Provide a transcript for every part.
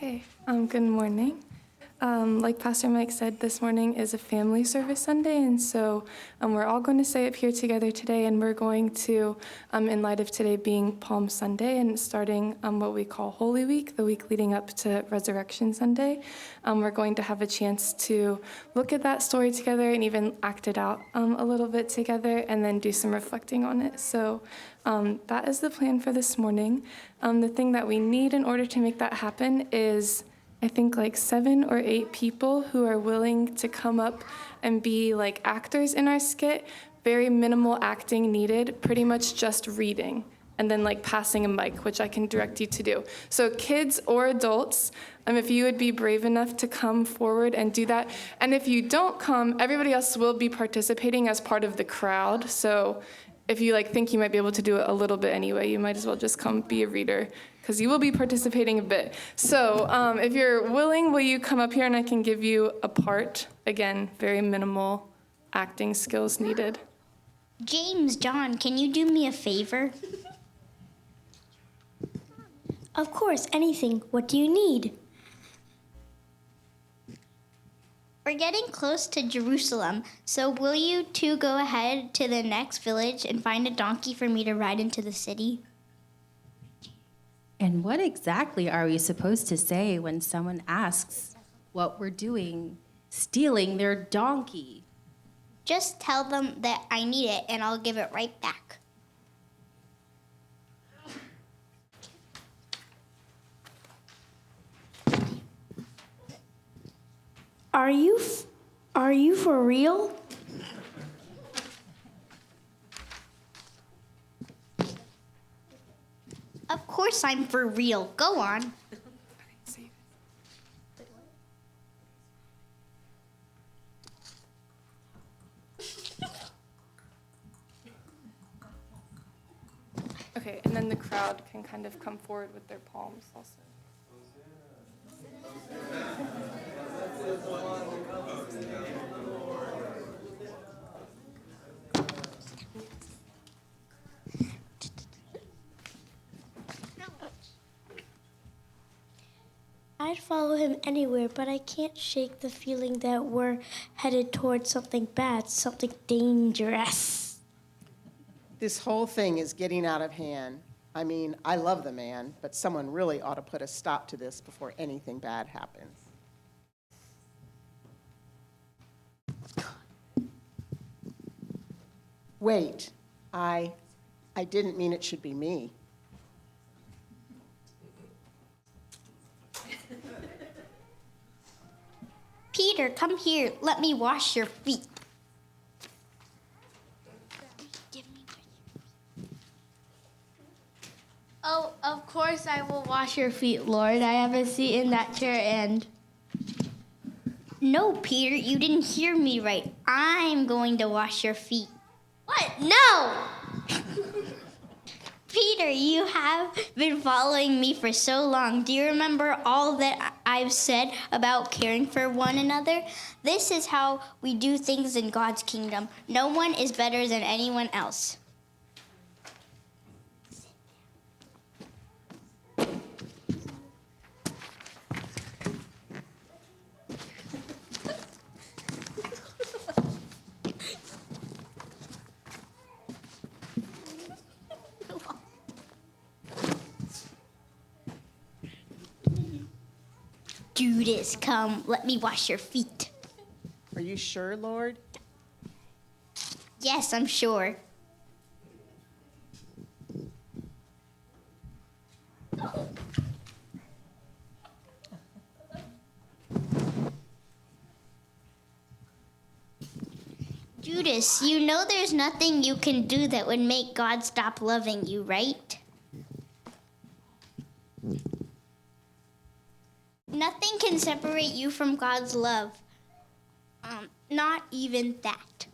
Okay, good morning. Like Pastor Mike said, this morning is a family service Sunday, and so we're all going to say it here together today, and we're going to, in light of today being Palm Sunday and starting what we call Holy Week, the week leading up to Resurrection Sunday, we're going to have a chance to look at that story together and even act it out a little bit together and then do some reflecting on it. So that is the plan for this morning. The thing that we need in order to make that happen is I think like 7 or 8 people who are willing to come up and be like actors in our skit. Very minimal acting needed, pretty much just reading and then like passing a mic, which I can direct you to do. So kids or adults, if you would be brave enough to come forward and do that. And if you don't come, everybody else will be participating as part of the crowd. So if you think you might be able to do it a little bit anyway, you might as well just come be a reader, because you will be participating a bit. So if you're willing, will you come up here and I can give you a part? Again, very minimal acting skills needed. James, John, can you do me a favor? Of course, anything. What do you need? We're getting close to Jerusalem, so will you two go ahead to the next village and find a donkey for me to ride into the city? And what exactly are we supposed to say when someone asks what we're doing, stealing their donkey? Just tell them that I need it and I'll give it right back. Are you for real? Of course I'm for real. Go on. Okay, and then the crowd can kind of come forward with their palms also. I'd follow him anywhere, but I can't shake the feeling that we're headed towards something bad, something dangerous. This whole thing is getting out of hand. I mean, I love the man, but someone really ought to put a stop to this before anything bad happens. Wait, I didn't mean it should be me. Peter, come here. Let me wash your feet. Oh, of course I will wash your feet, Lord. I have a seat in that chair and... No, Peter, you didn't hear me right. I'm going to wash your feet. What? No! Peter, you have been following me for so long. Do you remember all that I've said about caring for one another? This is how we do things in God's kingdom. No one is better than anyone else. Judas, come, let me wash your feet. Are you sure, Lord? Yes, I'm sure. Judas, you know there's nothing you can do that would make God stop loving you, right? Nothing can separate you from God's love. Not even that.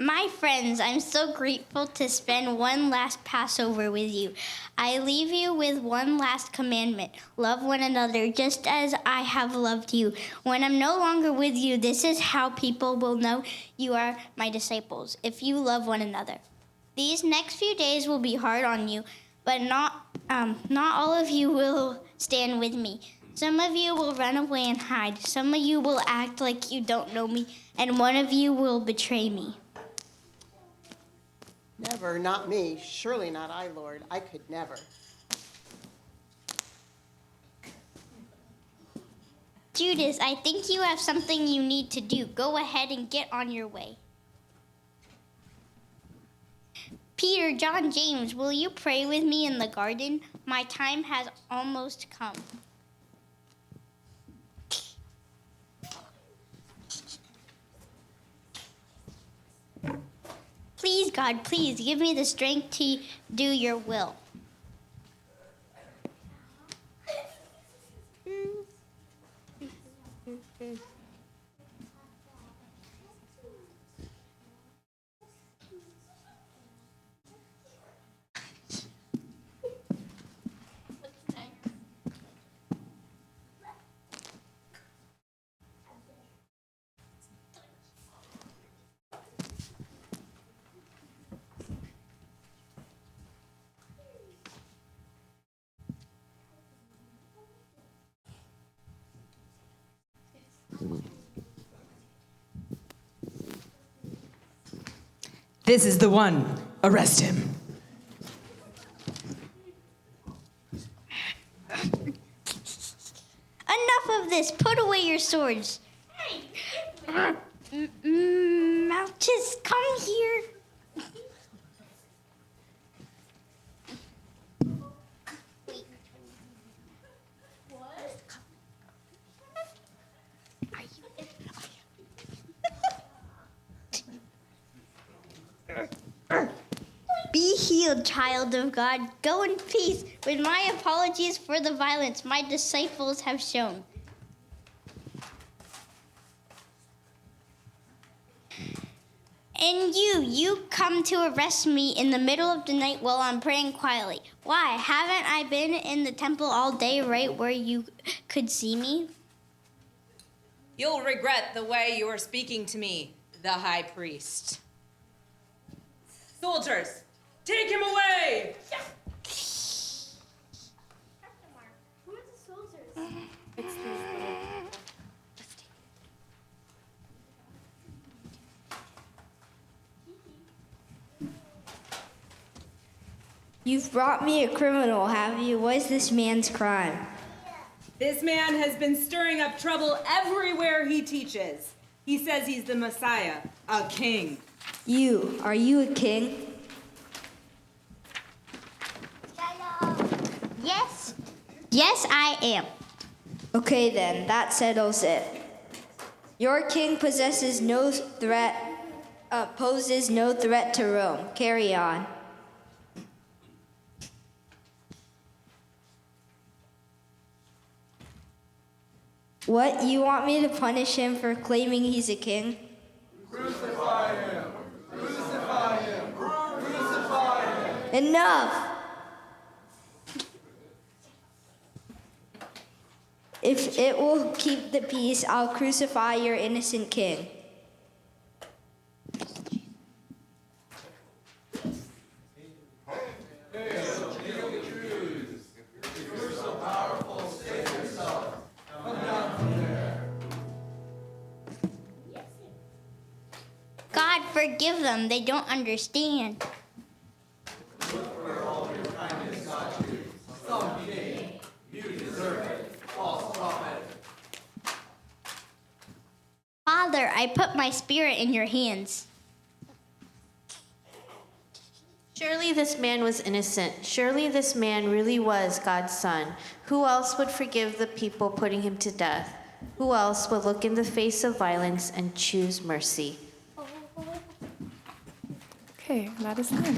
My friends, I'm so grateful to spend one last Passover with you. I leave you with one last commandment. Love one another just as I have loved you. When I'm no longer with you, this is how people will know you are my disciples, if you love one another. These next few days will be hard on you, but not all of you will stand with me. Some of you will run away and hide. Some of you will act like you don't know me, and one of you will betray me. Never, not me. Surely not I, Lord. I could never. Judas, I think you have something you need to do. Go ahead and get on your way. Peter, John, James, will you pray with me in the garden? My time has almost come. Please, God, please give me the strength to do your will. This is the one. Arrest him. Enough of this. Put away your swords. Malchus, come here. Be healed, child of God. Go in peace, with my apologies for the violence my disciples have shown. And you come to arrest me in the middle of the night while I'm praying quietly. Why? Haven't I been in the temple all day right where you could see me? You'll regret the way you are speaking to me, the high priest. Soldiers, take him away! You've brought me a criminal, have you? What is this man's crime? This man has been stirring up trouble everywhere he teaches. He says he's the Messiah, a king. Are you a king? Yes, I am. Okay then, that settles it. Your king poses no threat to Rome. Carry on. What, you want me to punish him for claiming he's a king? Crucify him! Crucify him! Crucify him! Enough! If it will keep the peace, I'll crucify your innocent king. God, forgive them. They don't understand. Father, I put my spirit in your hands. Surely this man was innocent. Surely this man really was God's son. Who else would forgive the people putting him to death? Who else would look in the face of violence and choose mercy? Okay, that is time.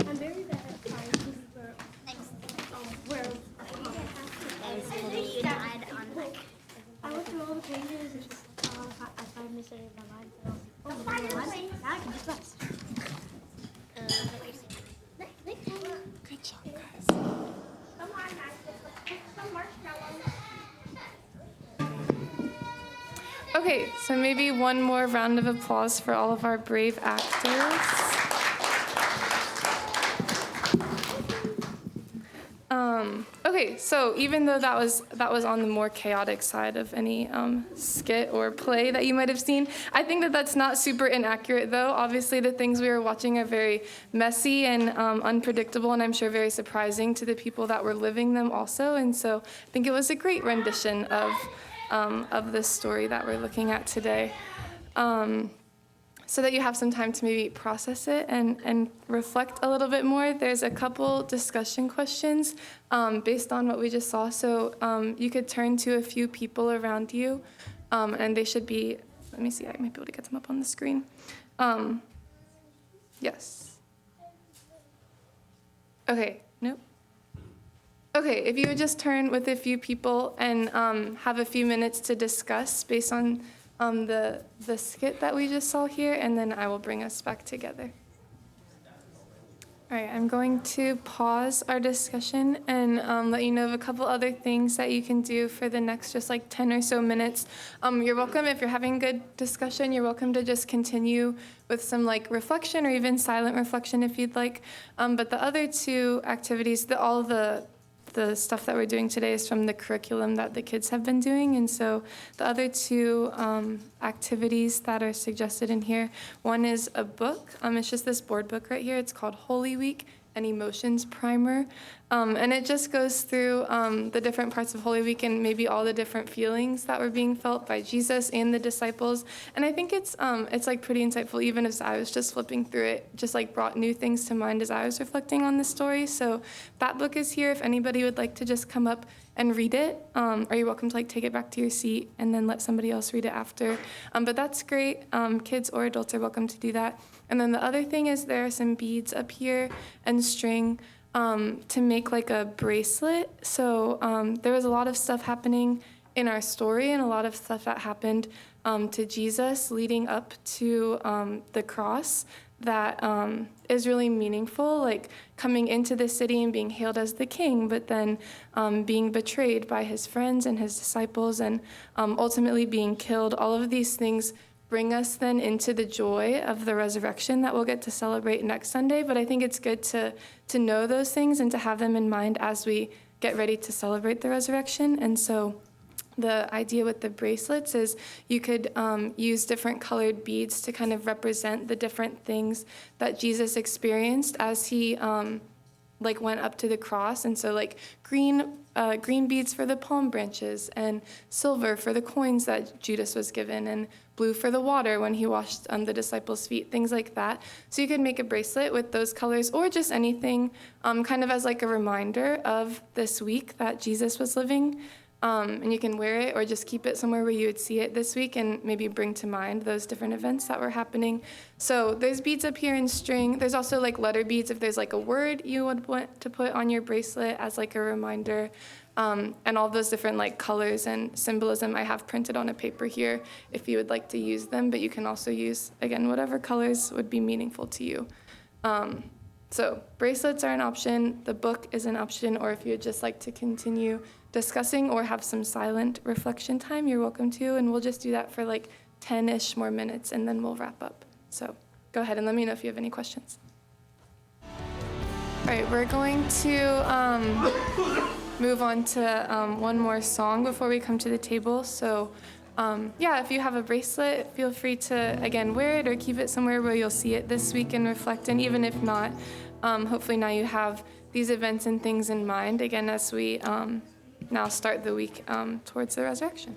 I'm very bad at finding where If I miss any of my lines, now I can just rest. Good job, guys. Okay, so maybe one more round of applause for all of our brave actors. Okay, so even though that was on the more chaotic side of any skit or play that you might have seen, I think that that's not super inaccurate, though. Obviously, the things we were watching are very messy and unpredictable, and I'm sure very surprising to the people that were living them also. And so I think it was a great rendition of this story that we're looking at today. So that you have some time to maybe process it and reflect a little bit more. There's a couple discussion questions based on what we just saw. So you could turn to a few people around you, and they should be, let me see, I might be able to get them up on the screen. Yes. Okay, nope. Okay, if you would just turn with a few people and have a few minutes to discuss based on the skit that we just saw here, and then I will bring us back together. All right, I'm going to pause our discussion and let you know of a couple other things that you can do for the next just like 10 or so minutes. You're welcome, if you're having good discussion, you're welcome to just continue with some like reflection or even silent reflection if you'd like. But the other two activities, all the stuff that we're doing today is from the curriculum that the kids have been doing. And so the other two activities that are suggested in here, one is a book. It's just this board book right here. It's called Holy Week, an Emotions Primer. And it just goes through the different parts of Holy Week and maybe all the different feelings that were being felt by Jesus and the disciples. And I think it's like pretty insightful, even as I was just flipping through it, just like brought new things to mind as I was reflecting on the story. So that book is here if anybody would like to just come up and read it, or you're welcome to like take it back to your seat and then let somebody else read it after. But that's great. Kids or adults are welcome to do that. And then the other thing is there are some beads up here and string to make like a bracelet. So there was a lot of stuff happening in our story and a lot of stuff that happened to Jesus leading up to the cross that is really meaningful, like coming into the city and being hailed as the king, but then being betrayed by his friends and his disciples and ultimately being killed. All of these things bring us then into the joy of the resurrection that we'll get to celebrate next Sunday. But I think it's good to know those things and to have them in mind as we get ready to celebrate the resurrection. And so the idea with the bracelets is you could use different colored beads to kind of represent the different things that Jesus experienced as he went up to the cross. And so like green beads for the palm branches and silver for the coins that Judas was given and blue for the water when he washed the disciples' feet, things like that. So you could make a bracelet with those colors or just anything kind of as like a reminder of this week that Jesus was living. And you can wear it or just keep it somewhere where you would see it this week and maybe bring to mind those different events that were happening. So there's beads up here in string. There's also like letter beads if there's like a word you would want to put on your bracelet as like a reminder. And all those different like colors and symbolism I have printed on a paper here if you would like to use them. But you can also use, again, whatever colors would be meaningful to you. So bracelets are an option. The book is an option. Or if you'd just like to continue discussing or have some silent reflection time, you're welcome to, and we'll just do that for like 10-ish more minutes, and then we'll wrap up. So go ahead and let me know if you have any questions. All right, we're going to move on to one more song before we come to the table. So if you have a bracelet, feel free to, again, wear it or keep it somewhere where you'll see it this week and reflect. And even if not, hopefully now you have these events and things in mind, again, as we now start the week towards the resurrection.